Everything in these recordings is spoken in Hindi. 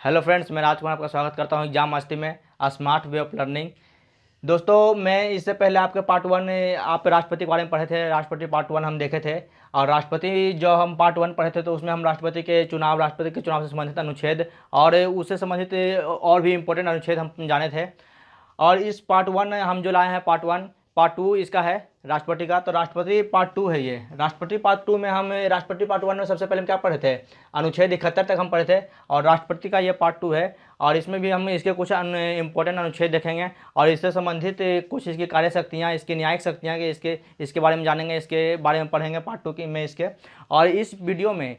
हेलो फ्रेंड्स, मैं राजकुमार आपका स्वागत करता हूं एग्जाम मस्ती में स्मार्ट वे ऑफ लर्निंग। दोस्तों, मैं इससे पहले आपके पार्ट वन आप राष्ट्रपति के बारे में पढ़े थे। राष्ट्रपति पार्ट वन हम देखे थे और राष्ट्रपति जो हम पार्ट वन पढ़े थे तो उसमें हम राष्ट्रपति के चुनाव से संबंधित अनुच्छेद और उससे संबंधित और भी इम्पोर्टेंट अनुच्छेद हम जाने थे। और इस पार्ट वन हम जो लाए हैं पार्ट टू इसका है राष्ट्रपति का। तो राष्ट्रपति पार्ट टू है ये। राष्ट्रपति पार्ट टू में हम राष्ट्रपति पार्ट वन में सबसे पहले हम क्या पढ़े थे, अनुच्छेद 71 तक हम पढ़े थे और राष्ट्रपति का ये पार्ट टू है। और इसमें भी हम इसके कुछ इंपॉर्टेंट अनुच्छेद देखेंगे और इससे संबंधित कुछ इसकी कार्य शक्तियाँ, इसकी न्यायिक शक्तियाँ के इसके बारे में जानेंगे, इसके बारे में पढ़ेंगे पार्ट टू की में इसके। और इस वीडियो में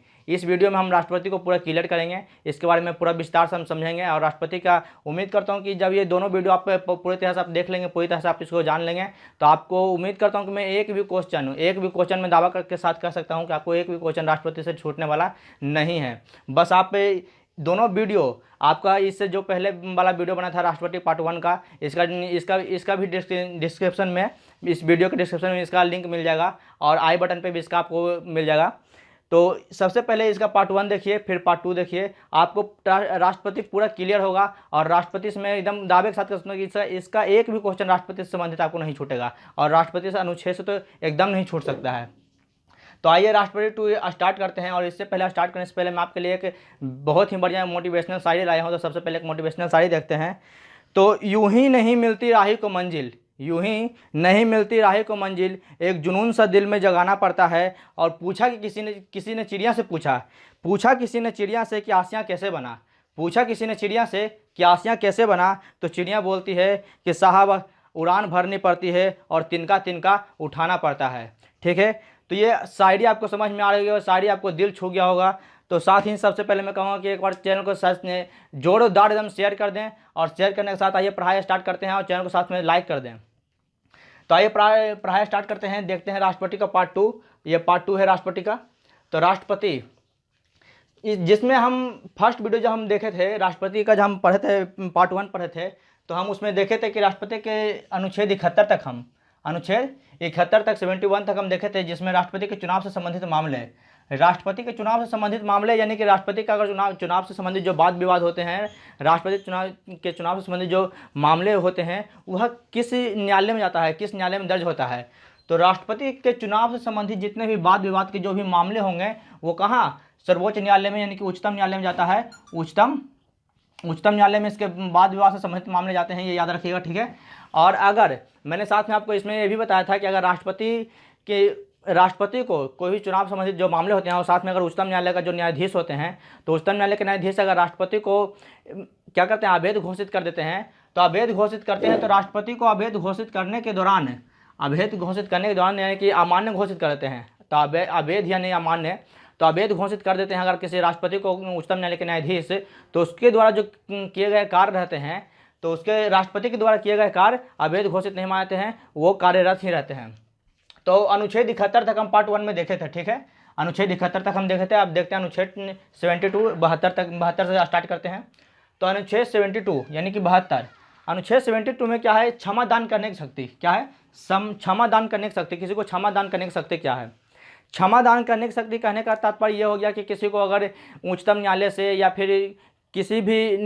हम राष्ट्रपति को पूरा क्लियर करेंगे, इसके बारे में पूरा विस्तार से हम समझेंगे। और राष्ट्रपति का उम्मीद करता हूं कि जब ये दोनों वीडियो आप पूरी तरह से आप देख लेंगे, पूरी तरह से आप इसको जान लेंगे, तो आपको उम्मीद करता हूं कि मैं एक भी क्वेश्चन में दावा करके साथ कह सकता हूं कि आपको एक भी क्वेश्चन राष्ट्रपति से छूटने वाला नहीं है। बस आप दोनों वीडियो, आपका इससे जो पहले वाला वीडियो बना था राष्ट्रपति पार्ट वन का, इसका भी डिस्क्रिप्शन में, इस वीडियो के डिस्क्रिप्शन में इसका लिंक मिल जाएगा और आई बटन पे भी इसका आपको मिल जाएगा। तो सबसे पहले इसका पार्ट वन देखिए, फिर पार्ट टू देखिए, आपको राष्ट्रपति पूरा क्लियर होगा। और राष्ट्रपति से मैं एकदम दावे के साथ कह सकता हूं कि इसका एक भी क्वेश्चन राष्ट्रपति से संबंधित आपको नहीं छूटेगा और राष्ट्रपति से अनुच्छेद से तो एकदम नहीं छूट सकता है। तो आइए राष्ट्रपति टू स्टार्ट करते हैं। और इससे पहले स्टार्ट करने से पहले मैं आपके लिए एक बहुत ही बढ़िया मोटिवेशनल शायरी लाया हूँ। तो सबसे पहले एक मोटिवेशनल शायरी देखते हैं। तो यूं ही नहीं मिलती राही को मंजिल, यूं ही नहीं मिलती राही को मंजिल, एक जुनून सा दिल में जगाना पड़ता है। और पूछा कि किसी ने चिड़िया से पूछा किसी ने चिड़िया से कि आसियाँ कैसे बना, पूछा किसी ने चिड़िया से कि आसियाँ कैसे बना। तो चिड़िया बोलती है कि साहब उड़ान भरनी पड़ती है और तिनका तिनका उठाना पड़ता है। ठीक है, तो ये शायरी आपको समझ में आ रही है, शायरी आपको दिल छू गया होगा। तो साथ ही सबसे पहले मैं कहूँगा कि एक बार चैनल को जोरदार एकदम शेयर कर दें और शेयर करने के साथ आइए पढ़ाई स्टार्ट करते हैं और चैनल को साथ में लाइक कर दें। तो आइए पढ़ाई स्टार्ट करते हैं, देखते हैं राष्ट्रपति का पार्ट टू। ये पार्ट टू है राष्ट्रपति का। तो राष्ट्रपति जिसमें हम फर्स्ट वीडियो जो हम देखे थे राष्ट्रपति का, जब हम पढ़े थे पार्ट वन पढ़े थे, तो हम उसमें देखे थे कि राष्ट्रपति के अनुच्छेद 71 तक 71 तक हम देखे थे, जिसमें राष्ट्रपति के चुनाव से संबंधित मामले यानी कि राष्ट्रपति का अगर चुनाव से संबंधित जो वाद विवाद होते हैं, राष्ट्रपति चुनाव से संबंधित जो मामले होते हैं, वह किस न्यायालय में जाता है, किस न्यायालय में दर्ज होता है। तो राष्ट्रपति के चुनाव से संबंधित जितने भी वाद विवाद के जो भी मामले होंगे वो कहाँ, सर्वोच्च न्यायालय में यानी कि उच्चतम न्यायालय में जाता है। उच्चतम न्यायालय में इसके वाद विवाद से संबंधित मामले जाते हैं, ये याद रखिएगा। ठीक है, और अगर मैंने साथ में आपको इसमें ये भी बताया था कि अगर राष्ट्रपति को कोई भी चुनाव संबंधित जो मामले होते हैं और साथ में अगर उच्चतम न्यायालय का जो न्यायाधीश होते हैं, तो उच्चतम न्यायालय के न्यायाधीश अगर राष्ट्रपति को क्या करते हैं, अवैध घोषित कर देते हैं। तो अवैध घोषित करते हैं तो राष्ट्रपति को अवैध घोषित करने के दौरान यानी कि अमान्य घोषित कर देते हैं। तो अवैध यानी अमान्य, तो अवैध घोषित कर देते हैं अगर किसी राष्ट्रपति को उच्चतम न्यायालय के न्यायाधीश, तो उसके द्वारा जो किए गए कार्य रहते हैं, तो उसके राष्ट्रपति के द्वारा किए गए कार्य अवैध घोषित नहीं मानते हैं, वो कार्यरत ही रहते हैं। तो अनुच्छेद 71 तक हम पार्ट वन में देखे थे। ठीक है, अनुच्छेद 71 तक हम देखे थे। अब देखते हैं अनुच्छेद 72 से स्टार्ट करते हैं। तो अनुच्छेद 72 यानी कि 72, अनुच्छेद 72 में क्या है, क्षमा दान करने की शक्ति। क्या है, क्षमा दान करने की शक्ति। किसी को क्षमा दान करने की शक्ति क्या है, क्षमा दान करने की शक्ति कहने का तात्पर्य यह हो गया कि किसी को अगर उच्चतम न्यायालय से या फिर किसी भी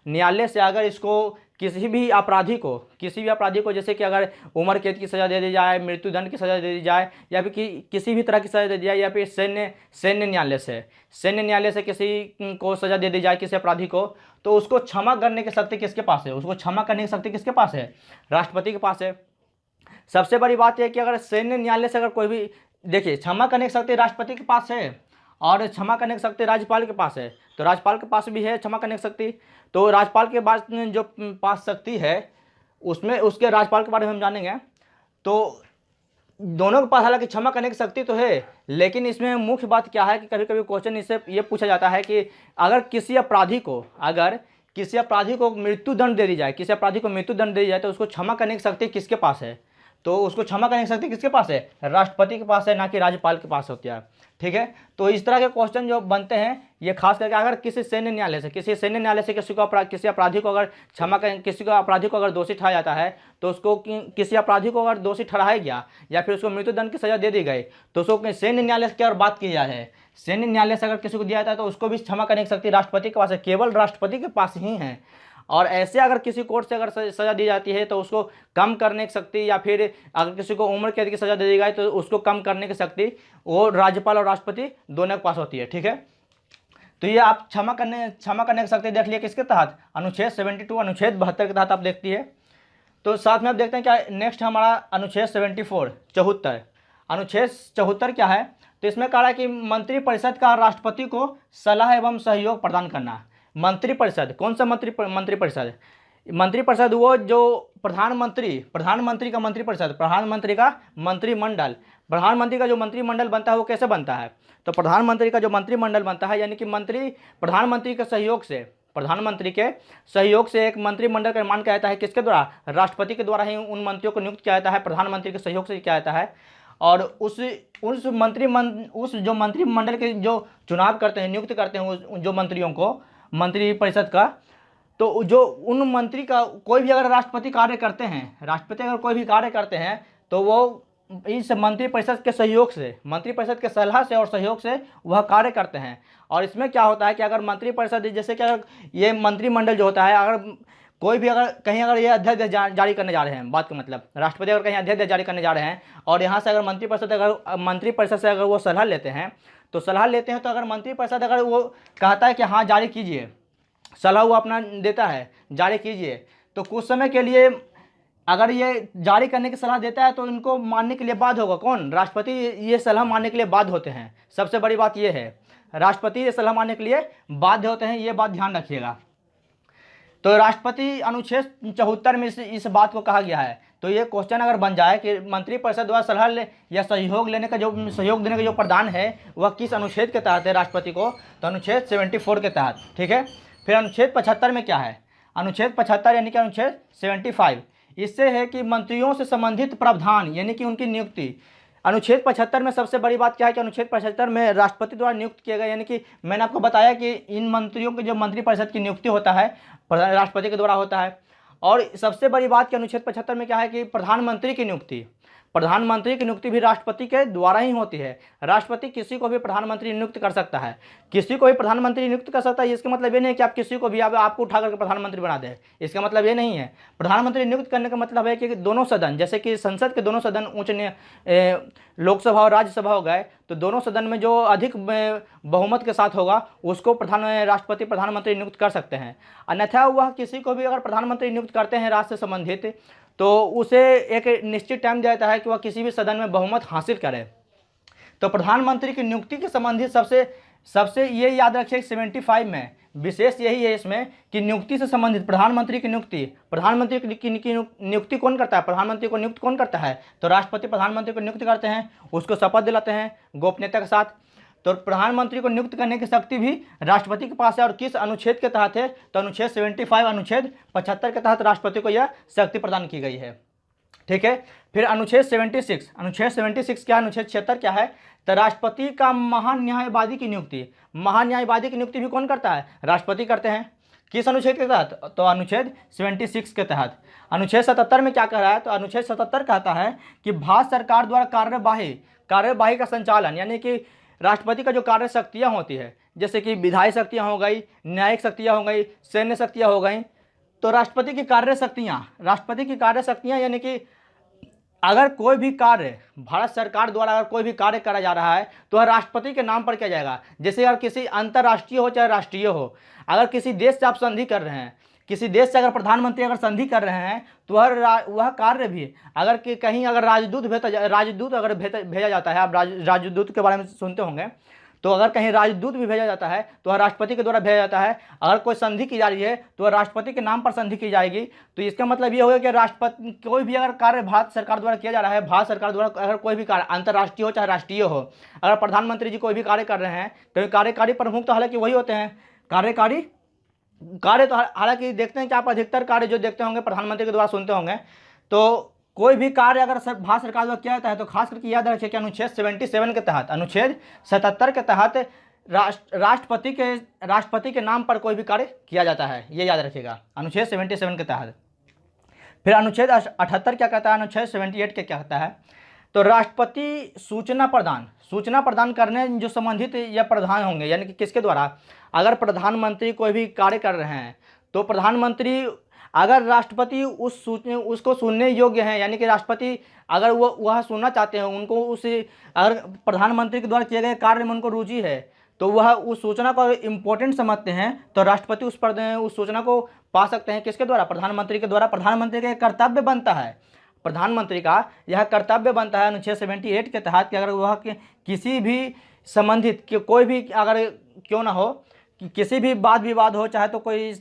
न्यायालय से अगर इसको किसी भी अपराधी को जैसे कि अगर उम्र कैद की सज़ा दे दी जाए, मृत्युदंड की सज़ा दे दी जाए, या फिर किसी भी तरह की सज़ा दे दी जाए, या फिर सैन्य न्यायालय से किसी को सज़ा दे दी जाए, किसी अपराधी को, तो उसको क्षमा करने की शक्ति किसके पास है, राष्ट्रपति के पास है। सबसे बड़ी बात यह है कि अगर सैन्य न्यायालय से अगर कोई भी, देखिए, क्षमा करने की शक्ति राष्ट्रपति के पास है और क्षमा करने की शक्ति राज्यपाल के पास है। तो राज्यपाल के पास भी है क्षमा करने की शक्ति। तो राज्यपाल के पास जो पास शक्ति है उसमें उसके राज्यपाल के बारे में हम जानेंगे। तो दोनों के पास हालांकि क्षमा करने की शक्ति तो है, लेकिन इसमें मुख्य बात क्या है कि कभी कभी क्वेश्चन इससे ये पूछा जाता है कि अगर किसी अपराधी को मृत्युदंड दे दी जाए, तो उसको क्षमा करने की शक्ति किसके पास है। तो उसको क्षमा करने की शक्ति किसके पास है, राष्ट्रपति के पास है, ना कि राज्यपाल के पास होती है। ठीक है। तो इस तरह के क्वेश्चन जो बनते हैं ये खास करके अगर किसी सैन्य न्यायालय से किसी अपराधी को अगर किसी को अपराधी को अगर दोषी ठहराया जाता है तो उसको किसी अपराधी को अगर दोषी ठहराया गया या फिर उसको मृत्युदंड की सजा दे दी गई तो उसको सैन्य न्यायालय की अगर बात की जाए है, सैन्य न्यायालय से अगर किसी को दिया जाता है तो उसको भी क्षमा करने की शक्ति राष्ट्रपति के पास है, केवल राष्ट्रपति के पास ही है। और ऐसे अगर किसी कोर्ट से अगर सजा दी जाती है तो उसको कम करने की शक्ति, या फिर अगर किसी को उम्र कैद की सजा दे दी गई तो उसको कम करने की शक्ति वो राज्यपाल और राष्ट्रपति दोनों के पास होती है। ठीक है, तो ये आप क्षमा करने की शक्ति देख लिया किसके तहत, अनुच्छेद 72 अनुच्छेद 72 के तहत आप देखती है। तो साथ में आप देखते हैं क्या नेक्स्ट हमारा अनुच्छेद 74 74। अनुच्छेद 74 क्या है, तो इसमें कहा है कि मंत्रिपरिषद का राष्ट्रपति को सलाह एवं सहयोग प्रदान करना। मंत्रिपरिषद, कौन सा मंत्रिपरिषद? मंत्रिपरिषद वो जो प्रधानमंत्री का मंत्रिपरिषद, प्रधानमंत्री का मंत्रिमंडल, प्रधानमंत्री का जो मंत्रिमंडल बनता है वो कैसे बनता है, तो प्रधानमंत्री का जो मंत्रिमंडल बनता है यानी कि प्रधानमंत्री के सहयोग से एक मंत्रिमंडल का निर्माण किया जाता है। किसके द्वारा? राष्ट्रपति के द्वारा ही उन मंत्रियों को नियुक्त किया जाता है, प्रधानमंत्री के सहयोग से किया जाता है। और उस जो मंत्रिमंडल के जो चुनाव करते हैं, नियुक्त करते हैं जो मंत्रियों को मंत्रिपरिषद का, तो जो उन मंत्री का कोई भी अगर राष्ट्रपति कार्य करते हैं तो वो इस मंत्रिपरिषद के सहयोग से, मंत्रिपरिषद के सलाह से और सहयोग से वह कार्य करते हैं। और इसमें क्या होता है कि अगर मंत्रिपरिषद, जैसे कि अगर ये मंत्रिमंडल जो होता है, अगर कोई भी अगर ये अध्यादेश जारी करने जा रहे हैं, बात का मतलब राष्ट्रपति अगर कहीं अध्यादेश जारी करने जा रहे हैं और यहाँ से अगर मंत्रिपरिषद से अगर वो सलाह लेते हैं तो अगर मंत्रिपरिषद अगर वो कहता है कि हाँ जारी कीजिए, सलाह वो अपना देता है जारी कीजिए, तो कुछ समय के लिए अगर ये जारी करने की सलाह देता है तो इनको मानने के लिए बाध्य होगा कौन? राष्ट्रपति ये सलाह मानने के लिए बाध्य होते हैं। सबसे बड़ी बात ये है, राष्ट्रपति ये सलाह मानने के लिए बाध्य होते हैं, ये बात ध्यान रखिएगा। तो राष्ट्रपति अनुच्छेद 74 में इस बात को कहा गया है। तो ये क्वेश्चन अगर बन जाए कि मंत्रिपरिषद द्वारा सलाह ले या सहयोग देने का जो प्रदान है वह किस अनुच्छेद के तहत है राष्ट्रपति को, तो अनुच्छेद 74 के तहत। ठीक है, फिर अनुच्छेद 75 में क्या है? अनुच्छेद 75 यानी कि अनुच्छेद 75 इससे है कि मंत्रियों से संबंधित प्रावधान यानी कि उनकी नियुक्ति। अनुच्छेद 75 में सबसे बड़ी बात क्या है कि अनुच्छेद 75 में राष्ट्रपति द्वारा नियुक्त किए गए, यानी कि मैंने आपको बताया कि इन मंत्रियों के जो मंत्रिपरिषद की नियुक्ति होता है राष्ट्रपति के द्वारा होता है। और सबसे बड़ी बात कि अनुच्छेद 75 में क्या है कि प्रधानमंत्री की नियुक्ति भी राष्ट्रपति के द्वारा ही होती है। राष्ट्रपति किसी को भी प्रधानमंत्री नियुक्त कर सकता है, इसका मतलब ये नहीं कि आप किसी को भी आपको उठा करके प्रधानमंत्री बना दें, इसका मतलब ये नहीं है। प्रधानमंत्री नियुक्त करने का मतलब है कि दोनों सदन, जैसे कि संसद के दोनों सदन लोकसभा और राज्यसभा हो गए, तो दोनों सदन में जो अधिक बहुमत के साथ होगा उसको राष्ट्रपति प्रधानमंत्री नियुक्त कर सकते हैं। अन्यथा वह किसी को भी अगर प्रधानमंत्री नियुक्त करते हैं राज्य से संबंधित तो उसे एक निश्चित टाइम दिया जाता है कि वह किसी भी सदन में बहुमत हासिल करे। तो प्रधानमंत्री की नियुक्ति के संबंधित सबसे ये याद रखिए 75 में विशेष यही है इसमें कि नियुक्ति से संबंधित प्रधानमंत्री की नियुक्ति कौन करता है? प्रधानमंत्री को नियुक्त कौन करता है? तो राष्ट्रपति प्रधानमंत्री को नियुक्त करते हैं, उसको शपथ दिलाते हैं गोपनीयता के साथ। तो प्रधानमंत्री को नियुक्त करने की शक्ति भी राष्ट्रपति के पास है। और किस अनुच्छेद के तहत है? तो अनुच्छेद 75 अनुच्छेद 75 के तहत राष्ट्रपति को यह शक्ति प्रदान की गई है। ठीक है, फिर अनुच्छेद 76 क्या? अनुच्छेद 76 क्या है? तो राष्ट्रपति का महान्यायवादी की नियुक्ति भी कौन करता है? राष्ट्रपति करते हैं। किस अनुच्छेद के तहत? तो अनुच्छेद 76 के तहत। अनुच्छेद 77 में क्या कह रहा है? तो अनुच्छेद 77 कहता है कि भारत सरकार द्वारा कार्यवाही का संचालन, यानी कि राष्ट्रपति का जो कार्य शक्तियाँ होती है, जैसे कि विधायी शक्तियाँ हो गई, न्यायिक शक्तियाँ हो गई, सैन्य शक्तियाँ हो गई, तो राष्ट्रपति की कार्य शक्तियाँ यानी कि अगर कोई भी कार्य भारत सरकार द्वारा अगर कोई भी कार्य करा जा रहा है तो वह राष्ट्रपति के नाम पर किया जाएगा। जैसे अगर किसी अंतर्राष्ट्रीय हो चाहे राष्ट्रीय हो, अगर किसी देश से आप संधि कर रहे हैं, किसी देश से अगर प्रधानमंत्री अगर संधि कर रहे हैं तो वह कार्य भी अगर कहीं अगर राजदूत अगर भेजा जाता है, आप राजदूत के बारे में सुनते होंगे, तो अगर कहीं राजदूत भी भेजा जाता है तो वह राष्ट्रपति के द्वारा भेजा जाता है। अगर कोई संधि की जा रही है तो वह राष्ट्रपति के नाम पर संधि की जाएगी। तो इसका मतलब ये होगा कि राष्ट्रपति कोई भी अगर कार्य भारत सरकार द्वारा किया जा रहा है, भारत सरकार द्वारा अगर कोई भी कार्य अंतर्राष्ट्रीय हो चाहे राष्ट्रीय हो, अगर प्रधानमंत्री जी कोई भी कार्य कर रहे हैं तो कार्यकारी प्रमुख तो हालांकि वही होते हैं। कार्यकारी कार्य तो हालांकि देखते हैं कि आप अधिकतर कार्य जो देखते होंगे प्रधानमंत्री के द्वारा सुनते होंगे। तो कोई भी कार्य अगर भारत सरकार द्वारा किया जाता है तो खास करके याद रखिए कि अनुच्छेद 77 के तहत, अनुच्छेद 77 के तहत राष्ट्रपति के नाम पर कोई भी कार्य किया जाता है, ये याद रखिएगा, अनुच्छेद 77 के तहत। फिर अनुच्छेद 78 क्या कहता है, अनुच्छेद 78 क्या कहता है, तो राष्ट्रपति सूचना प्रदान करने जो संबंधित या प्रधान होंगे, यानी कि किसके द्वारा, अगर प्रधानमंत्री कोई भी कार्य कर रहे हैं तो प्रधानमंत्री, अगर राष्ट्रपति उसको सुनने योग्य हैं, यानी कि राष्ट्रपति अगर वह सुनना चाहते हैं, उनको अगर प्रधानमंत्री के द्वारा किए गए कार्य में उनको रुचि है तो वह उस सूचना को इम्पोर्टेंट समझते हैं तो राष्ट्रपति उस सूचना को पा सकते हैं, किसके द्वारा, प्रधानमंत्री के द्वारा। प्रधानमंत्री का कर्तव्य बनता है, प्रधानमंत्री का यह कर्तव्य बनता है अनुच्छेद 78 के तहत कि अगर वह किसी भी संबंधित कोई भी अगर क्यों ना हो, कि किसी भी वाद विवाद हो, चाहे तो कोई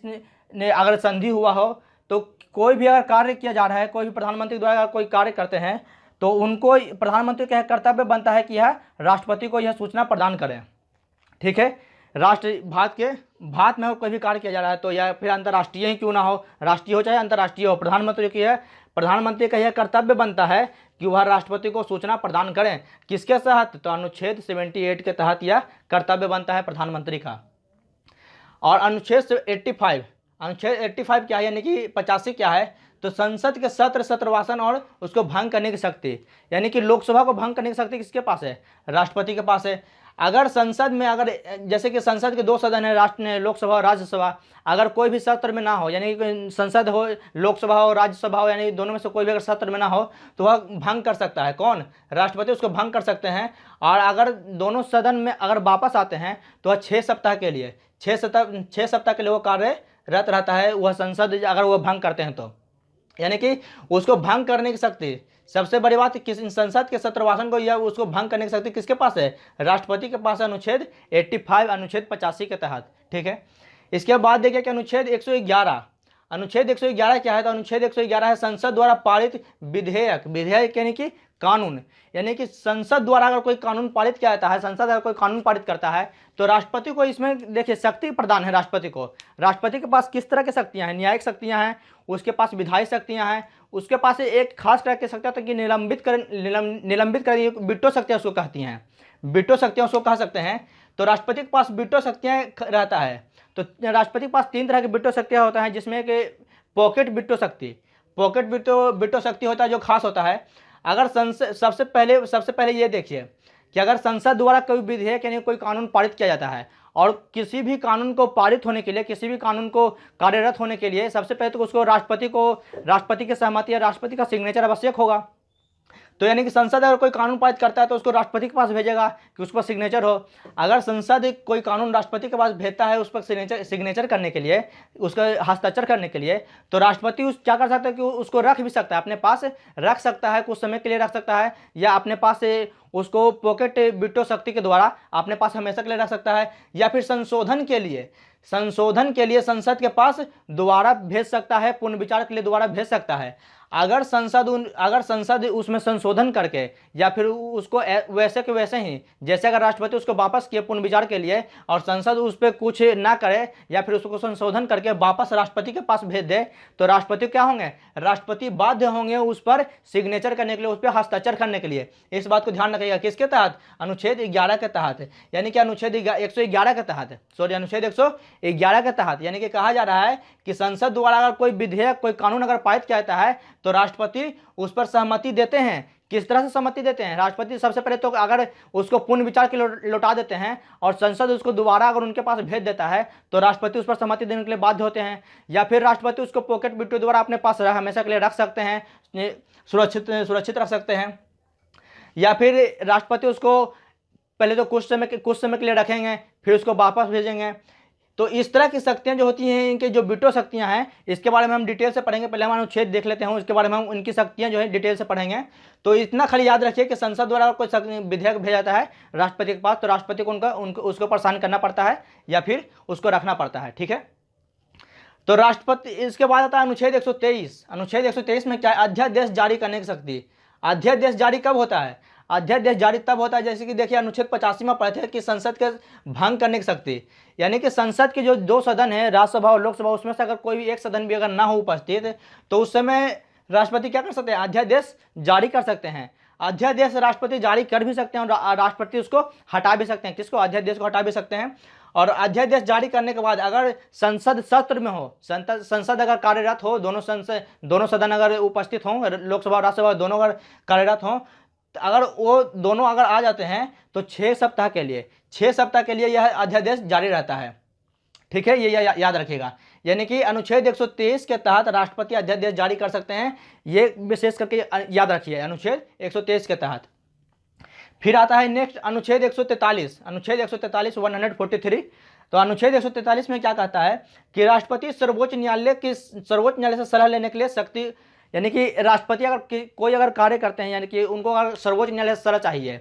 ने अगर संधि हुआ हो, तो कोई भी अगर कार्य किया जा रहा है, कोई भी प्रधानमंत्री द्वारा अगर कोई कार्य करते हैं तो उनको प्रधानमंत्री का कर्तव्य बनता है कि यह राष्ट्रपति को यह सूचना प्रदान करें। ठीक है, भारत में कोई भी कार्य किया जा रहा है तो या फिर अंतर्राष्ट्रीय ही क्यों ना हो, राष्ट्रीय हो चाहे अंतर्राष्ट्रीय हो, प्रधानमंत्री का यह कर्तव्य बनता है कि वह राष्ट्रपति को सूचना प्रदान करें, किसके तहत, तो अनुच्छेद 78 के तहत यह कर्तव्य बनता है प्रधानमंत्री का। और अनुच्छेद 85 क्या है, यानी कि 85 क्या है, तो संसद के सत्रवासन और उसको भंग करने की शक्ति, यानी कि लोकसभा को भंग करने की शक्ति किसके पास है, राष्ट्रपति के पास है। अगर संसद में अगर जैसे कि संसद के 2 सदन है, लोकसभा और राज्यसभा, अगर कोई भी सत्र में ना हो, यानी कि संसद हो, लोकसभा हो, राज्यसभा हो, यानी दोनों में से कोई भी अगर सत्र में ना हो तो वह भंग कर सकता है, कौन, राष्ट्रपति उसको भंग कर सकते हैं। और अगर दोनों सदन में अगर वापस आते हैं तो वह 6 सप्ताह के लिए 6 सप्ताह के लिए वो कार्यरत रहता है, वह संसद अगर वह भंग करते हैं तो, यानी कि उसको भंग करने की शक्ति, सबसे बड़ी बात किस संसद के सत्रवासन को या उसको भंग करने की शक्ति किसके पास है, राष्ट्रपति के पास है, अनुच्छेद 85 अनुच्छेद 85 के तहत। ठीक है, इसके बाद देखिए कि अनुच्छेद 111 क्या है, तो अनुच्छेद 111 है संसद द्वारा पारित विधेयक यानी कि कानून, यानी कि संसद द्वारा अगर कोई कानून पारित किया जाता है, संसद अगर कोई कानून पारित करता है तो राष्ट्रपति को इसमें देखिए शक्ति प्रदान है। राष्ट्रपति के पास किस तरह की शक्तियां हैं, न्यायिक शक्तियां हैं, उसके पास विधायी शक्तियां हैं, उसके पास एक खास तरह की शक्तियां तो कि निलंबित कर बिट्टो शक्तियां उसको कहती हैं, बिट्टो शक्तियां उसको कह सकते हैं। तो राष्ट्रपति के पास बिट्टो शक्तियां रहता है, तो राष्ट्रपति के पास 3 तरह की बिट्टो शक्तियां होता है, जिसमें कि पॉकेट बिट्टो शक्ति होता है जो खास होता है। अगर संसद सबसे पहले ये देखिए कि अगर संसद द्वारा कोई विधेयक यानी कोई कानून पारित किया जाता है और किसी भी कानून को पारित होने के लिए, किसी भी कानून को कार्यरत होने के लिए सबसे पहले तो उसको राष्ट्रपति की सहमति या राष्ट्रपति का सिग्नेचर आवश्यक होगा। तो यानी कि संसद अगर कोई कानून पारित करता है तो उसको राष्ट्रपति के पास भेजेगा कि उस पर सिग्नेचर हो। अगर संसद कोई कानून राष्ट्रपति के पास भेजता है उस पर सिग्नेचर करने के लिए, उसका हस्ताक्षर करने के लिए, तो राष्ट्रपति क्या कर सकता है कि उसको रख भी सकता है, अपने पास रख सकता है, कुछ समय के लिए रख सकता है, या अपने पास उसको पॉकेट बिट्टो शक्ति के द्वारा अपने पास हमेशा के लिए रख सकता है, या फिर संशोधन के लिए संसद के पास दोबारा भेज सकता है, पुनर्विचार के लिए दोबारा भेज सकता है। अगर संसद उसमें संशोधन करके या फिर उसको वैसे के वैसे ही जैसे अगर राष्ट्रपति उसको वापस किए पुनर्विचार के लिए और संसद उस पर कुछ ना करे या फिर उसको संशोधन करके वापस राष्ट्रपति के पास भेज दे, तो राष्ट्रपति क्या होंगे, राष्ट्रपति बाध्य होंगे उस पर सिग्नेचर करने के लिए, उस पर हस्ताक्षर करने के लिए। इस बात को ध्यान रखिएगा, किसके तहत, अनुच्छेद 11 के तहत, यानी कि अनुच्छेद 111 के तहत, अनुच्छेद 111 के तहत, यानी कि कहा जा रहा है कि संसद द्वारा अगर कोई विधेयक कोई कानून अगर पारित किया जाता है तो राष्ट्रपति उस पर सहमति देते हैं। किस तरह से सहमति देते हैं, राष्ट्रपति सबसे पहले तो अगर उसको पुनर्विचार के लिए लौटा देते हैं और संसद उसको दोबारा अगर उनके पास भेज देता है तो राष्ट्रपति उस पर सहमति देने के लिए बाध्य होते हैं, या फिर राष्ट्रपति उसको पॉकेट बिट्टो द्वारा अपने पास हमेशा के लिए रख सकते हैं, सुरक्षित रख सकते हैं, या फिर राष्ट्रपति उसको पहले तो कुछ समय के लिए रखेंगे फिर उसको वापस भेजेंगे। तो इस तरह की शक्तियां जो होती हैं, इनके जो बिट्टो शक्तियां हैं, इसके बारे में हम डिटेल से पढ़ेंगे। पहले हम अनुच्छेद देख लेते हैं, इसके बारे में हम उनकी शक्तियां जो है डिटेल से पढ़ेंगे। तो इतना खाली याद रखिए कि संसद द्वारा कोई विधेयक भेजा जाता है राष्ट्रपति के पास तो राष्ट्रपति को उसको परेशान करना पड़ता है या फिर उसको रखना पड़ता है। ठीक है, तो राष्ट्रपति, इसके बाद आता है अनुच्छेद 123। अनुच्छेद 123 में क्या है, अध्यादेश जारी करने की शक्ति। अध्यादेश जारी कब होता है, अध्यादेश जारी तब होता है जैसे कि देखिए अनुच्छेद 85 में पढ़े थे कि संसद के भंग करने की शक्ति, यानी कि संसद के जो 2 सदन है, राज्यसभा और लोकसभा, उसमें से अगर कोई भी एक सदन भी अगर ना हो उपस्थित तो उस समय राष्ट्रपति क्या कर सकते हैं, अध्यादेश जारी कर सकते हैं। अध्यादेश राष्ट्रपति जारी कर भी सकते हैं और राष्ट्रपति उसको हटा भी सकते हैं। किसको, अध्यादेश को हटा भी सकते हैं। और अध्यादेश जारी करने के बाद अगर संसद सत्र में हो, संसद अगर कार्यरत हो, दोनों सदन अगर उपस्थित हों, लोकसभा और राज्यसभा दोनों अगर कार्यरत हों, अगर वो दोनों अगर आ जाते हैं तो 6 सप्ताह के लिए यह अध्यादेश जारी रहता है। ठीक है, ये याद रखिएगा। यानी कि अनुच्छेद 123 के तहत राष्ट्रपति अध्यादेश जारी कर सकते हैं, ये विशेष करके याद रखिए, अनुच्छेद 123 के तहत। फिर आता है नेक्स्ट अनुच्छेद 143, अनुच्छेद 143 तो अनुच्छेद 143 में क्या कहता है कि राष्ट्रपति सर्वोच्च न्यायालय से सलाह लेने के लिए शक्ति, यानी कि राष्ट्रपति अगर कोई अगर कार्य करते हैं, यानी कि उनको अगर सर्वोच्च न्यायालय से सलाह चाहिए,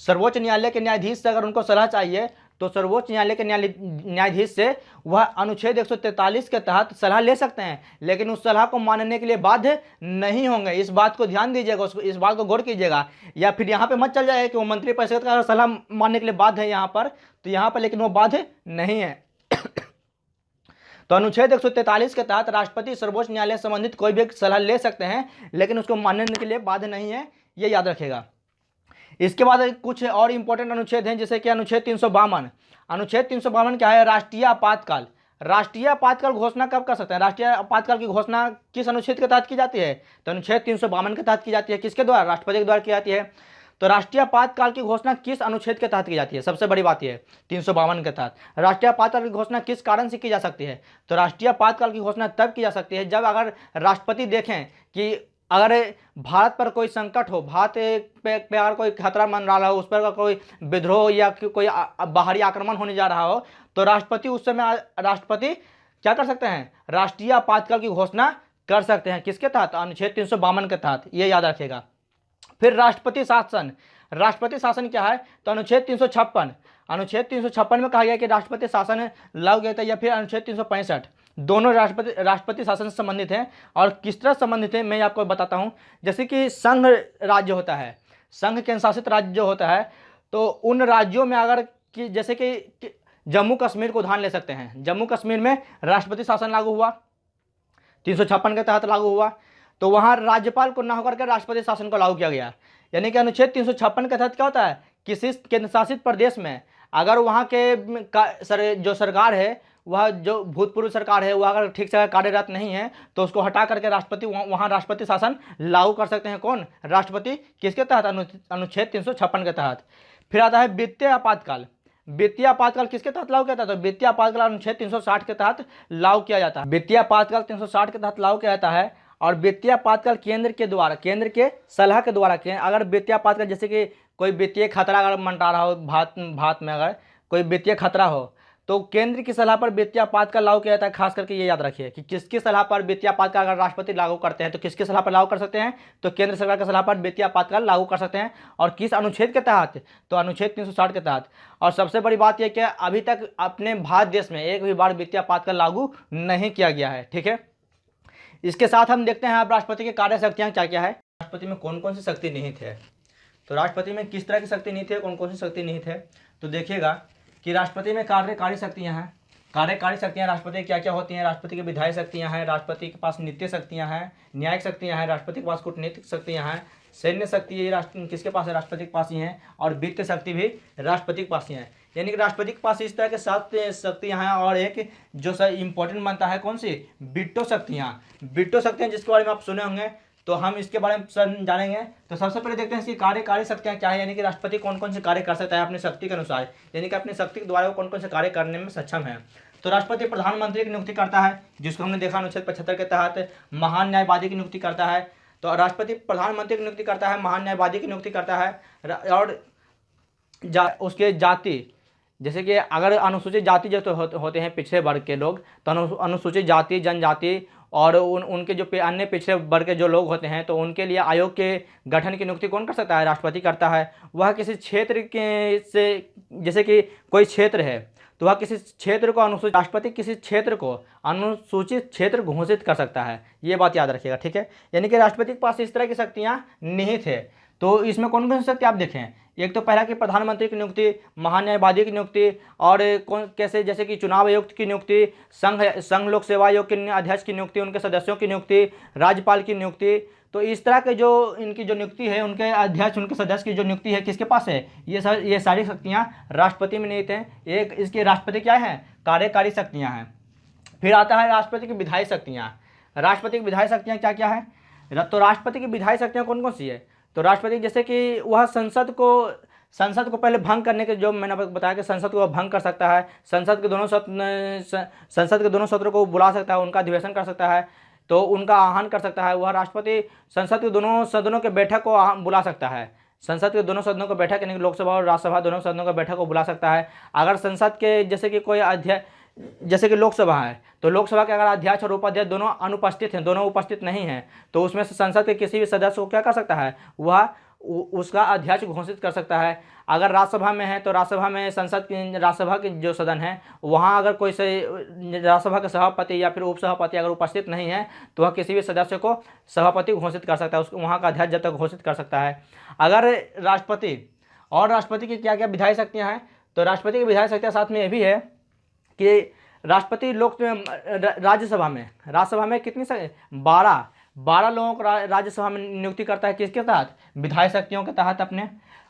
सर्वोच्च न्यायालय के न्यायाधीश से अगर उनको सलाह चाहिए, तो सर्वोच्च न्यायालय के न्यायाधीश से वह अनुच्छेद 143 के तहत सलाह ले सकते हैं, लेकिन उस सलाह को मानने के लिए बाध्य नहीं होंगे। इस बात को ध्यान दीजिएगा, इस बात को गौर कीजिएगा। या फिर यहाँ पे मत चल जाए कि वो मंत्रिपरिषद का सलाह मानने के लिए बाध्य है यहाँ पर, तो यहाँ पर लेकिन वो बाध्य नहीं है। तो अनुच्छेद 143 के तहत राष्ट्रपति सर्वोच्च न्यायालय संबंधित कोई भी सलाह ले सकते हैं, लेकिन उसको मानने के लिए बाध्य नहीं है, ये याद रखेगा। इसके बाद कुछ और इंपॉर्टेंट अनुच्छेद हैं, जैसे कि अनुच्छेद 352। अनुच्छेद 352 क्या है, राष्ट्रीय आपातकाल। राष्ट्रीय आपातकाल घोषणा कब कर सकते हैं, राष्ट्रीय आपातकाल की घोषणा किस अनुच्छेद के तहत की जाती है, तो अनुच्छेद 352 के तहत की जाती है। किसके द्वारा, राष्ट्रपति के द्वारा की जाती है। तो राष्ट्रीय आपातकाल की घोषणा किस अनुच्छेद के तहत की जाती है, सबसे बड़ी बात यह है 352 के तहत। राष्ट्रीय आपातकाल की घोषणा किस कारण से की जा सकती है, तो राष्ट्रीय आपातकाल की घोषणा तब की जा सकती है जब अगर राष्ट्रपति देखें कि अगर भारत पर कोई संकट हो, भारत पे अगर कोई खतरा मंडरा रहा हो, उस पर कोई विद्रोह या कोई बाहरी आक्रमण होने जा रहा हो, तो राष्ट्रपति उस समय राष्ट्रपति क्या कर सकते हैं, राष्ट्रीय आपातकाल की घोषणा कर सकते हैं। किसके तहत, अनुच्छेद 352 के तहत, ये याद रखिएगा। फिर राष्ट्रपति शासन। राष्ट्रपति शासन क्या है, तो अनुच्छेद 356। अनुच्छेद 356 में कहा गया कि राष्ट्रपति शासन लागू किया था, या फिर अनुच्छेद 365, दोनों राष्ट्रपति शासन से संबंधित हैं। और किस तरह संबंधित है मैं आपको बताता हूं। जैसे कि संघ राज्य होता है, संघ केंद्र शासित राज्य जो होता है, तो उन राज्यों में अगर कि जैसे कि जम्मू कश्मीर को उदाहरण ले सकते हैं। जम्मू कश्मीर में राष्ट्रपति शासन लागू हुआ, 356 के तहत लागू हुआ, तो वहाँ राज्यपाल को न होकर के राष्ट्रपति शासन को लागू किया गया। यानी कि अनुच्छेद 356 के तहत क्या होता है, किसी केंद्र शासित प्रदेश में अगर वहाँ के जो सरकार है, वह जो भूतपूर्व सरकार है, वह अगर ठीक से कार्यरत नहीं है, तो उसको हटा करके राष्ट्रपति वहाँ राष्ट्रपति शासन लागू कर सकते हैं। कौन, राष्ट्रपति। किसके तहत, अनुच्छेद 356 के तहत। फिर आता है वित्तीय आपातकाल। वित्तीय आपातकाल किसके तहत लागू किया जाता है, तो वित्तीय आपातकाल अनुच्छेद 360 के तहत लागू किया जाता है। वित्तीय आपातकाल 360 के तहत लागू किया जाता है। और वित्तीय आपातकाल केंद्र के द्वारा, केंद्र के सलाह के द्वारा, अगर वित्तीय आपातकाल जैसे कि कोई वित्तीय खतरा अगर मंडरा रहा हो, भारत में अगर कोई वित्तीय खतरा हो, तो केंद्र की सलाह पर वित्तीय आपातकाल लागू किया जाता है। खास करके ये याद रखिए कि किसकी सलाह पर वित्तीय आपातकाल अगर राष्ट्रपति लागू करते हैं, तो किसकी सलाह पर लागू कर सकते हैं, तो केंद्र सरकार की सलाह पर वित्तीय आपातकाल लागू कर सकते हैं। और किस अनुच्छेद के तहत, तो अनुच्छेद 360 के तहत। और सबसे बड़ी बात यह कि अभी तक अपने भारत देश में एक भी बार वित्तीय आपातकाल लागू नहीं किया गया है। ठीक है, इसके साथ हम देखते हैं अब राष्ट्रपति की कार्य शक्तियाँ क्या क्या है, राष्ट्रपति में कौन कौन सी शक्ति निहित है। तो राष्ट्रपति में किस तरह की शक्ति निहित है, कौन कौन सी शक्ति निहित है, तो देखिएगा कि राष्ट्रपति में कार्यकारी शक्तियाँ हैं। कार्यकारी शक्तियाँ राष्ट्रपति क्या क्या होती हैं, राष्ट्रपति की विधायी शक्तियाँ हैं, राष्ट्रपति के पास नीतिय शक्तियाँ हैं, न्यायिक शक्तियाँ हैं, राष्ट्रपति के पास कूटनीतिक शक्तियाँ हैं, सैन्य शक्ति ये राष्ट्र किसके पास है, राष्ट्रपति के पास ही हैं, और वित्त शक्ति भी राष्ट्रपति के पास ही है। यानी कि राष्ट्रपति के पास इस तरह के 7 शक्तियाँ हैं। और एक जो सर इंपॉर्टेंट बनता है, कौन सी, वीटो शक्तियाँ। वीटो शक्तियाँ जिसके बारे में आप सुने होंगे, तो हम इसके बारे में सर जानेंगे। तो सबसे पहले देखते हैं इसकी कार्यकारी शक्तियाँ क्या है, यानी कि राष्ट्रपति कौन कौन से कार्य कर सकता है अपनी शक्ति के अनुसार, यानी कि अपनी शक्ति के द्वारा वो कौन कौन से कार्य करने में सक्षम है। तो राष्ट्रपति प्रधानमंत्री की नियुक्ति करता है, जिसको हमने देखा अनुच्छेद 75 के तहत। महान न्यायवादी की नियुक्ति करता है, तो राष्ट्रपति प्रधानमंत्री की नियुक्ति करता है, महान न्यायवादी की नियुक्ति करता है। और उसके जाति, जैसे कि अगर अनुसूचित जाति जो होते हैं पिछड़े वर्ग के लोग, तो अनुसूचित जाति, जनजाति और उनके जो अन्य पिछड़े वर्ग के जो लोग होते हैं, तो उनके लिए आयोग के गठन की नियुक्ति कौन कर सकता है, राष्ट्रपति करता है। वह किसी क्षेत्र के से, जैसे कि कोई क्षेत्र है, तो वह किसी क्षेत्र को अनुसूचित, राष्ट्रपति किसी क्षेत्र को अनुसूचित क्षेत्र घोषित कर सकता है। ये बात याद रखिएगा। ठीक है, यानी कि राष्ट्रपति के पास इस तरह की शक्तियाँ निहित है। तो इसमें कौन कौन सी शक्ति आप देखें, एक तो पहला कि प्रधानमंत्री की नियुक्ति, महान्यायवादी की नियुक्ति, और कौन कैसे जैसे कि चुनाव आयुक्त की नियुक्ति, संघ लोक सेवा आयोग के अध्यक्ष की नियुक्ति, उनके सदस्यों की नियुक्ति, राज्यपाल की नियुक्ति। तो इस तरह के जो इनकी जो नियुक्ति है, उनके अध्यक्ष उनके सदस्य की जो नियुक्ति है किसके पास है, ये सारी शक्तियाँ राष्ट्रपति में निहित हैं। एक इसके राष्ट्रपति क्या है, कार्यकारी शक्तियाँ हैं। फिर आता है राष्ट्रपति की विधायी शक्तियाँ। राष्ट्रपति की विधायी शक्तियाँ क्या क्या है, तो राष्ट्रपति की विधायी शक्तियाँ कौन कौन सी है, तो राष्ट्रपति जैसे कि वह संसद को पहले भंग करने के, जो मैंने बताया कि संसद को वह भंग कर सकता है, संसद के दोनों सत्रों को बुला सकता है, उनका अधिवेशन कर सकता है, तो उनका आह्वान कर सकता है। वह राष्ट्रपति संसद के दोनों सदनों के बैठक को बुला सकता है, संसद के दोनों सदनों को बैठक, यानी कि लोकसभा और राज्यसभा दोनों सदनों को बैठक को बुला सकता है। अगर संसद के जैसे कि कोई अध्यक्ष, जैसे कि लोकसभा है, तो लोकसभा के अगर अध्यक्ष और उपाध्यक्ष दोनों अनुपस्थित हैं, दोनों उपस्थित नहीं हैं, तो उसमें से संसद के किसी भी सदस्य को क्या कर सकता है, वह उसका अध्यक्ष घोषित कर सकता है। अगर राज्यसभा में है तो राज्यसभा में राज्यसभा के जो सदन है, वहाँ अगर कोई से राज्यसभा के सभापति या फिर उपसभापति अगर उपस्थित नहीं है, तो वह किसी भी सदस्य को सभापति घोषित कर सकता है, उसको वहाँ का अध्यक्ष जब तक घोषित कर सकता है। अगर राष्ट्रपति की क्या क्या विधायी शक्तियाँ हैं, तो राष्ट्रपति की विधायी शक्तियाँ साथ में ये भी है कि राष्ट्रपति राज्यसभा में कितनी 12 लोगों को राज्यसभा में नियुक्ति करता है, किसके तहत, विधायी शक्तियों के तहत अपने।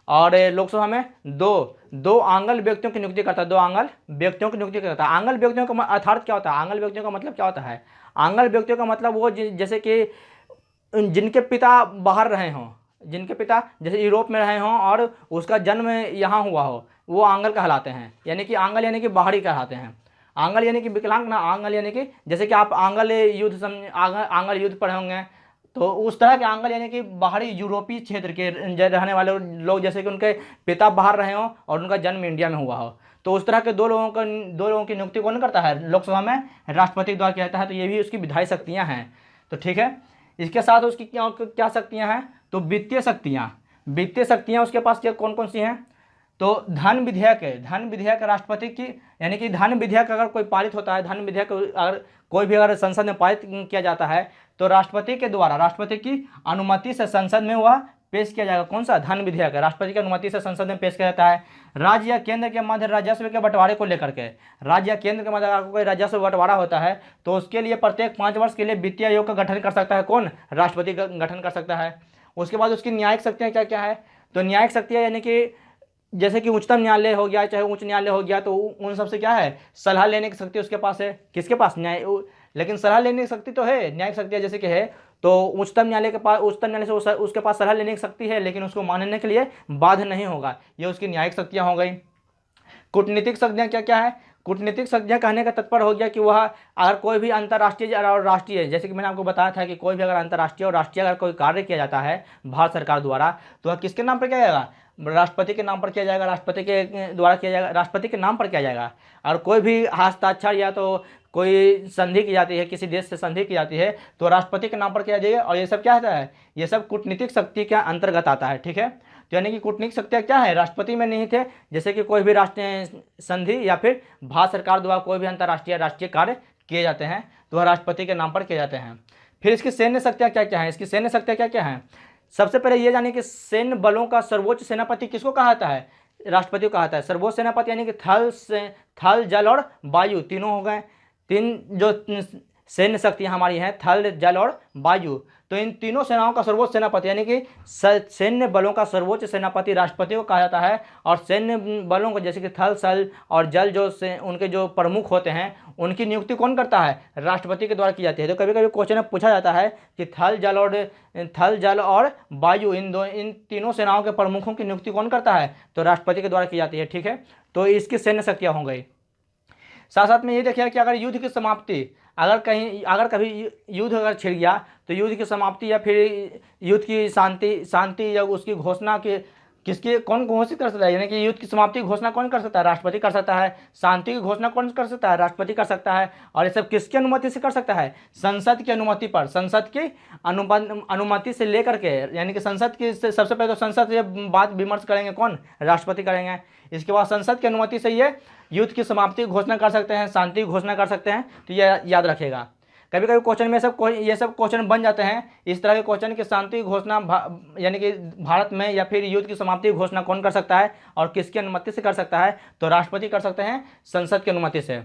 और लोकसभा में दो आंगल व्यक्तियों की नियुक्ति करता है, 2 आंगल व्यक्तियों की नियुक्ति करता है। आंगल व्यक्तियों का अर्थात क्या होता है, आंगल व्यक्तियों का मतलब क्या होता है, आंगल व्यक्तियों का मतलब वो जैसे कि जिनके पिता बाहर रहे हों, जिनके पिता जैसे यूरोप में रहे हों और उसका जन्म यहाँ हुआ हो, वो आंगल कहलाते हैं। यानी कि आंगल यानी कि बाहरी कहलाते हैं। आंगल यानी कि विकलांग ना, आंगल यानी कि जैसे कि आप आंगल युद्ध पढ़े होंगे, तो उस तरह के आंगल यानी कि बाहरी यूरोपीय क्षेत्र के रहने वाले लोग, जैसे कि उनके पिता बाहर रहे हों और उनका जन्म इंडिया में हुआ हो, तो उस तरह के दो लोगों की नियुक्ति कौन करता है, लोकसभा में राष्ट्रपति द्वारा किया जाता है। तो ये भी उसकी विधायी शक्तियाँ हैं। तो ठीक है, इसके साथ उसकी क्या शक्तियाँ हैं, तो वित्तीय शक्तियाँ उसके पास कौन कौन सी हैं, तो धन विधेयक राष्ट्रपति की, यानी कि धन विधेयक अगर कोई पारित होता है, धन विधेयक अगर कोई भी अगर संसद में पारित किया जाता है, तो राष्ट्रपति के द्वारा, राष्ट्रपति की अनुमति से संसद में वह पेश किया जाएगा। कौन सा, धन विधेयक राष्ट्रपति की अनुमति से संसद में पेश किया जाता है। राज्य या केंद्र के मध्य राजस्व के बंटवारे को लेकर के, राज्य या केंद्र के मध्य अगर कोई राजस्व बंटवारा होता है, तो उसके लिए प्रत्येक 5 वर्ष के लिए वित्तीय आयोग का गठन कर सकता है। कौन, राष्ट्रपति का गठन कर सकता है। उसके बाद उसकी न्यायिक शक्तियाँ क्या क्या है, तो न्यायिक शक्तियाँ यानी कि जैसे कि उच्चतम न्यायालय हो गया, चाहे उच्च न्यायालय हो गया, तो उन सबसे क्या है, सलाह लेने की शक्ति उसके पास है। किसके पास, न्याय, लेकिन सलाह लेने की शक्ति तो है, न्यायिक शक्ति जैसे कि है, तो उच्चतम न्यायालय से उसके पास सलाह लेने की शक्ति है, लेकिन उसको मानने के लिए बाध्य नहीं होगा। ये उसकी न्यायिक शक्तियाँ हो गई। कूटनीतिक शक्तियाँ क्या क्या है, कूटनीतिक शक्तियाँ कहने का तात्पर्य हो गया कि वह अगर कोई भी अंतर्राष्ट्रीय और राष्ट्रीय, जैसे कि मैंने आपको बताया था कि कोई भी अगर अंतर्राष्ट्रीय और राष्ट्रीय अगर कोई कार्य किया जाता है भारत सरकार द्वारा, तो वह किसके नाम पर किया जाएगा, राष्ट्रपति के नाम पर किया जाएगा, राष्ट्रपति के द्वारा किया जाएगा, राष्ट्रपति के नाम पर किया जाएगा। और कोई भी हस्ताक्षर या तो कोई संधि की जाती है, किसी देश से संधि की जाती है, तो राष्ट्रपति के नाम पर किया जाएगा। और ये सब क्या होता है, ये सब कूटनीतिक शक्ति के अंतर्गत आता है। ठीक है, तो यानी कि कूटनीतिक शक्तियाँ क्या है, राष्ट्रपति में नहीं थे, जैसे कि कोई भी राष्ट्रीय संधि या फिर भारत सरकार द्वारा कोई भी अंतर्राष्ट्रीय राष्ट्रीय कार्य किए जाते हैं, तो वह राष्ट्रपति के नाम पर किए जाते हैं। फिर इसकी सैन्य शक्तियाँ क्या क्या हैं, इसकी सैन्य शक्तियाँ क्या क्या हैं, सबसे पहले ये जानिए कि सैन्य बलों का सर्वोच्च सेनापति किसको कहा जाता है, राष्ट्रपति को कहा जाता है। सर्वोच्च सेनापति यानी कि थल जल और वायु तीनों हो गए, 3 जो सैन्य शक्तियाँ हमारी हैं, थल जल और वायु, तो इन तीनों सेनाओं का सर्वोच्च सेनापति यानी कि सैन्य बलों का सर्वोच्च सेनापति राष्ट्रपति को कहा जाता है। और सैन्य बलों को जैसे कि थल थल और जल जो उनके जो प्रमुख होते हैं, उनकी नियुक्ति कौन करता है, राष्ट्रपति के द्वारा की जाती है। तो कभी कभी क्वेश्चन में पूछा जाता है कि थल जल और वायु इन तीनों सेनाओं के प्रमुखों की नियुक्ति कौन करता है, तो राष्ट्रपति के द्वारा की जाती है। ठीक है, तो इसकी सैन्य शक्तियाँ हो गई। साथ साथ में ये देखिए कि अगर युद्ध की समाप्ति, अगर कभी युद्ध अगर छिड़ गया, तो युद्ध की समाप्ति या फिर युद्ध की शांति या उसकी घोषणा कौन घोषित कर सकता है, यानी कि युद्ध की समाप्ति की घोषणा कौन कर सकता है, राष्ट्रपति कर सकता है। शांति की घोषणा कौन कर सकता है, राष्ट्रपति कर सकता है। और ये सब किसकी अनुमति से कर सकता है, संसद की अनुमति पर, संसद की अनुमति से लेकर के, यानी कि संसद की सबसे पहले तो संसद से बात विमर्श करेंगे कौन, राष्ट्रपति करेंगे। इसके बाद संसद की अनुमति से ये युद्ध की समाप्ति की घोषणा कर सकते हैं, शांति की घोषणा कर सकते हैं। तो ये याद रखेगा। कभी कभी क्वेश्चन में ये सब क्वेश्चन बन जाते हैं। इस तरह के क्वेश्चन की शांति घोषणा यानी कि भारत में या फिर युद्ध की समाप्ति की घोषणा कौन कर सकता है और किसकी अनुमति से कर सकता है? तो राष्ट्रपति कर सकते हैं, संसद की अनुमति से।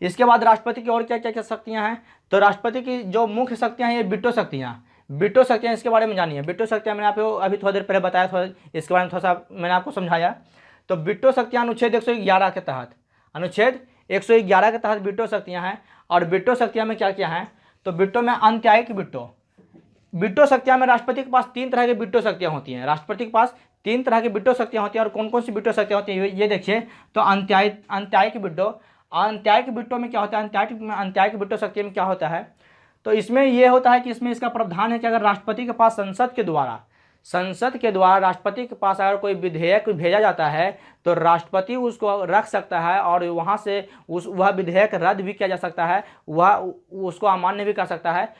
इसके बाद राष्ट्रपति की और क्या क्या शक्तियां हैं? तो राष्ट्रपति की जो मुख्य शक्तियां हैं, ये बिटो शक्तियां। बिटो शक्तियां, इसके बारे में जानिए। बिटो शक्तियां मैंने आपको अभी थोड़ी देर पहले बताया, थोड़ा इसके बारे में थोड़ा सा मैंने आपको समझाया। तो बिटो शक्तियां अनुच्छेद 111 के तहत, अनुच्छेद 111 के तहत बिटो शक्तियां हैं। और बिटो शक्तियां में क्या क्या हैं? तो बिटो में अंत्यायिक बिटो। बिटो शक्तियां में राष्ट्रपति के पास 3 तरह की बिटो शक्तियां होती हैं। राष्ट्रपति के पास 3 तरह की बिटो शक्तियां होती हैं। और कौन कौन सी बिटो शक्तियां होती हैं ये देखिए। तो अंत्यायिक बिटो, अंत्यायिक बिटो में क्या होता है? अंत्यायिक बिटो शक्ति में क्या होता है? तो इसमें यह होता है कि इसमें इसका प्रावधान है कि अगर राष्ट्रपति के पास संसद के द्वारा राष्ट्रपति के पास अगर कोई विधेयक भेजा जाता है तो राष्ट्रपति उसको रख सकता है और वहाँ से वह विधेयक रद्द भी किया जा सकता है, वह उसको अमान्य भी कर सकता है।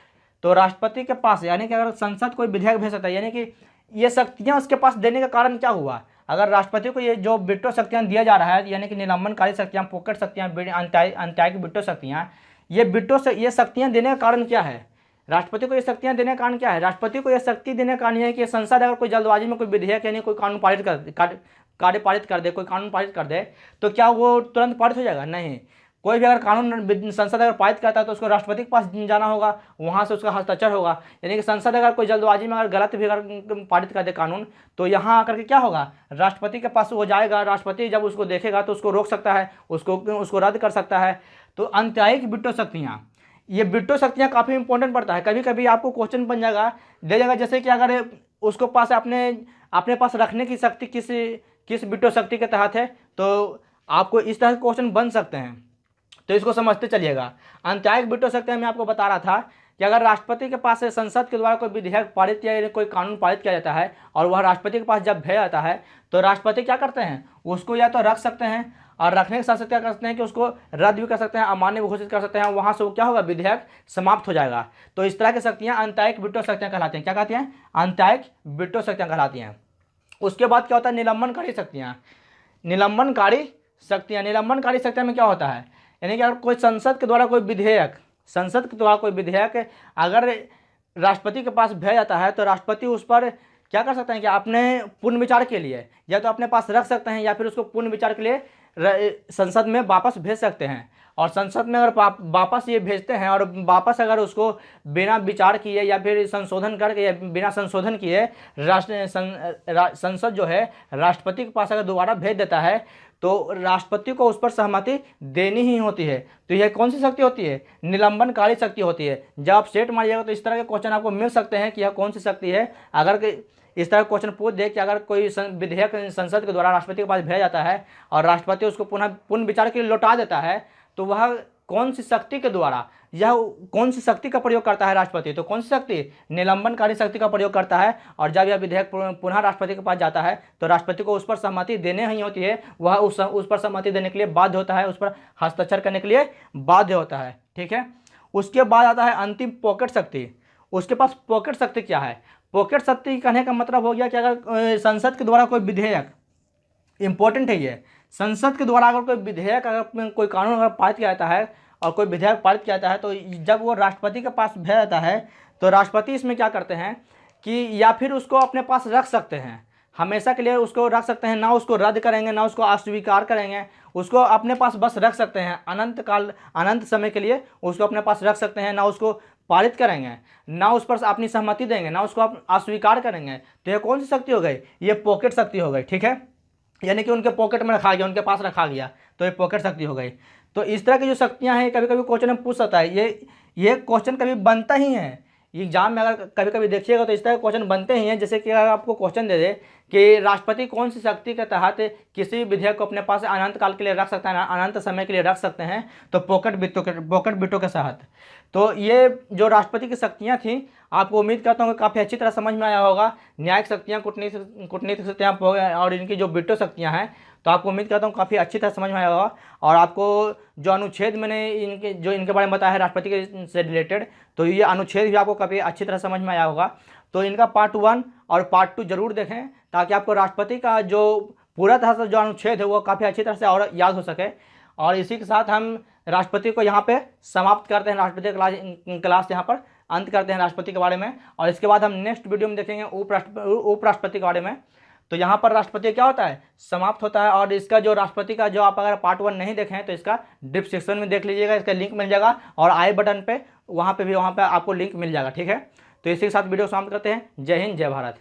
तो राष्ट्रपति के पास यानी कि अगर संसद कोई विधेयक भेज सकता है, यानी कि ये शक्तियाँ उसके पास देने का कारण क्या हुआ? अगर राष्ट्रपति को ये जो बिटो शक्तियाँ दिया जा रहा है, यानी कि निलंबनकारी शक्तियाँ, पॉकेट शक्तियाँ, अंत्यायिक बिटो शक्तियाँ, ये शक्तियाँ देने का कारण क्या है? राष्ट्रपति को ये शक्तियाँ देने का कारण क्या है? राष्ट्रपति को ये शक्ति देने का कारण यह है कि संसद अगर कोई जल्दबाजी में कोई विधेयक यानी कोई कानून पारित कर दे, कोई कानून पारित कर दे, तो क्या वो तुरंत पारित हो जाएगा? नहीं। कोई भी अगर कानून संसद अगर पारित करता है तो उसको राष्ट्रपति के पास जाना होगा, वहाँ से उसका हस्ताक्षर होगा। यानी कि संसद अगर कोई जल्दबाजी में अगर गलत भी अगर पारित कर दे कानून, तो यहाँ आकर के क्या होगा? राष्ट्रपति के पास वो जाएगा। राष्ट्रपति जब उसको देखेगा तो उसको रोक सकता है, उसको रद्द कर सकता है। तो अंत्यायिक बिटो शक्तियाँ, ये बिटो शक्तियाँ काफ़ी इंपॉर्टेंट पड़ता है। कभी कभी आपको क्वेश्चन बन जाएगा, दे जाएगा, जैसे कि अगर उसको पास अपने पास रखने की शक्ति किस बिटो शक्ति के तहत है, तो आपको इस तरह के क्वेश्चन बन सकते हैं। तो इसको समझते चलिएगा। अंत्यायिक बिटो शक्तियाँ मैं आपको बता रहा था कि अगर राष्ट्रपति के पास से संसद के द्वारा कोई विधेयक पारित या कोई कानून पारित किया जाता है और वह राष्ट्रपति के पास जब भेजा जाता है तो राष्ट्रपति क्या करते हैं? उसको या तो रख सकते हैं, और रखने के साथ साथ क्या कर सकते हैं कि उसको रद्द भी कर सकते हैं, अमान्य भी घोषित कर सकते हैं। वहाँ से वो क्या होगा? विधेयक समाप्त हो जाएगा। तो इस तरह की शक्तियाँ अंत्यायिक बिटो शक्तियाँ कहलाती हैं। क्या कहती हैं? अंत्यायिक बिटो शक्तियाँ कहलाती हैं। उसके बाद क्या होता है? निलंबनकारी शक्तियाँ। निलंबनकारी शक्तियाँ में क्या होता है? यानी कि अगर कोई संसद के द्वारा कोई विधेयक अगर राष्ट्रपति के पास भेजा जाता है तो राष्ट्रपति उस पर क्या कर सकते हैं कि अपने पुनर्विचार के लिए या तो अपने पास रख सकते हैं या फिर उसको पुनर्विचार के लिए संसद में वापस भेज सकते हैं। और संसद में अगर वापस ये भेजते हैं और वापस अगर उसको बिना विचार किए या फिर संशोधन करके या बिना संशोधन किए संसद जो है राष्ट्रपति के पास अगर दोबारा भेज देता है तो राष्ट्रपति को उस पर सहमति देनी ही होती है। तो यह कौन सी शक्ति होती है? निलंबनकारी शक्ति होती है। जब आप सेट मारिएगा तो इस तरह के क्वेश्चन आपको मिल सकते हैं कि यह कौन सी शक्ति है। अगर इस तरह क्वेश्चन पूछ दे कि अगर कोई विधेयक संसद के द्वारा राष्ट्रपति के पास भेजा जाता है और राष्ट्रपति उसको पुनः विचार के लिए लौटा देता है, तो वह कौन सी शक्ति के द्वारा, यह कौन सी शक्ति का प्रयोग करता है राष्ट्रपति? तो कौन सी शक्ति? निलंबनकारी शक्ति का प्रयोग करता है। और जब यह विधेयक पुनः राष्ट्रपति के पास जाता है तो राष्ट्रपति को उस पर सहमति देने ही होती है। वह उस पर सहमति देने के लिए बाध्य होता है, उस पर हस्ताक्षर करने के लिए बाध्य होता है। ठीक है। उसके बाद आता है अंतिम पॉकेट शक्ति। उसके पास पॉकेट शक्ति क्या है? पॉकेट शक्ति कहने का मतलब हो गया कि अगर संसद के द्वारा कोई विधेयक, इंपॉर्टेंट है ये, संसद के द्वारा अगर कोई विधेयक, अगर कोई कानून अगर पारित किया जाता है और कोई विधेयक पारित किया जाता है तो जब वो राष्ट्रपति के पास भेजा जाता है तो राष्ट्रपति इसमें क्या करते हैं कि या फिर उसको अपने पास रख सकते हैं, हमेशा के लिए उसको रख सकते हैं, ना उसको रद्द करेंगे ना उसको अस्वीकार करेंगे, उसको अपने पास बस रख सकते हैं। अनंत समय के लिए उसको अपने पास रख सकते हैं, ना उसको पारित करेंगे, ना उस पर अपनी सहमति देंगे, ना उसको अस्वीकार करेंगे। तो ये कौन सी शक्ति हो गई? ये पॉकेट शक्ति हो गई। ठीक है। यानी कि उनके पॉकेट में रखा गया, उनके पास रखा गया, तो ये पॉकेट शक्ति हो गई। तो इस तरह की जो शक्तियाँ हैं कभी कभी क्वेश्चन में पूछ सकता है। ये क्वेश्चन कभी बनता ही है एग्जाम में। अगर कभी कभी देखिएगा तो इस तरह के क्वेश्चन बनते ही हैं। जैसे कि अगर आपको क्वेश्चन दे दे कि राष्ट्रपति कौन सी शक्ति के तहत किसी विधेयक को अपने पास अनंत काल के लिए रख सकता है, अनंत समय के लिए रख सकते हैं, तो पॉकेट बिटो के तहत। तो ये जो राष्ट्रपति की शक्तियाँ थी, आपको उम्मीद करता हूँ कि काफ़ी अच्छी तरह समझ में आया होगा। न्यायिक शक्तियाँ, कूटनीतिक शक्तियाँ और इनकी जो बिटो शक्तियाँ हैं, तो आपको उम्मीद करता हूँ काफ़ी अच्छी तरह समझ में आया होगा। और आपको जो अनुच्छेद मैंने इनके बारे में बताया है राष्ट्रपति के से रिलेटेड, तो ये अनुच्छेद भी आपको काफ़ी अच्छी तरह समझ में आया होगा। तो इनका पार्ट 1 और पार्ट 2 जरूर देखें ताकि आपको राष्ट्रपति का जो पूरा तरह से जो अनुच्छेद है वो काफ़ी अच्छी तरह से और याद हो सके। और इसी के साथ हम राष्ट्रपति को यहाँ पे समाप्त करते हैं, राष्ट्रपति क्लास यहाँ पर अंत करते हैं राष्ट्रपति के बारे में। और इसके बाद हम नेक्स्ट वीडियो में देखेंगे उपराष्ट्रपति के बारे में। तो यहाँ पर राष्ट्रपति क्या होता है, समाप्त होता है। और इसका जो राष्ट्रपति का जो आप अगर पार्ट 1 नहीं देखें तो इसका डिस्क्रिप्शन में देख लीजिएगा, इसका लिंक मिल जाएगा और आई बटन पे वहाँ पे आपको लिंक मिल जाएगा। ठीक है, तो इसी के साथ वीडियो समाप्त करते हैं। जय हिंद, जय भारत।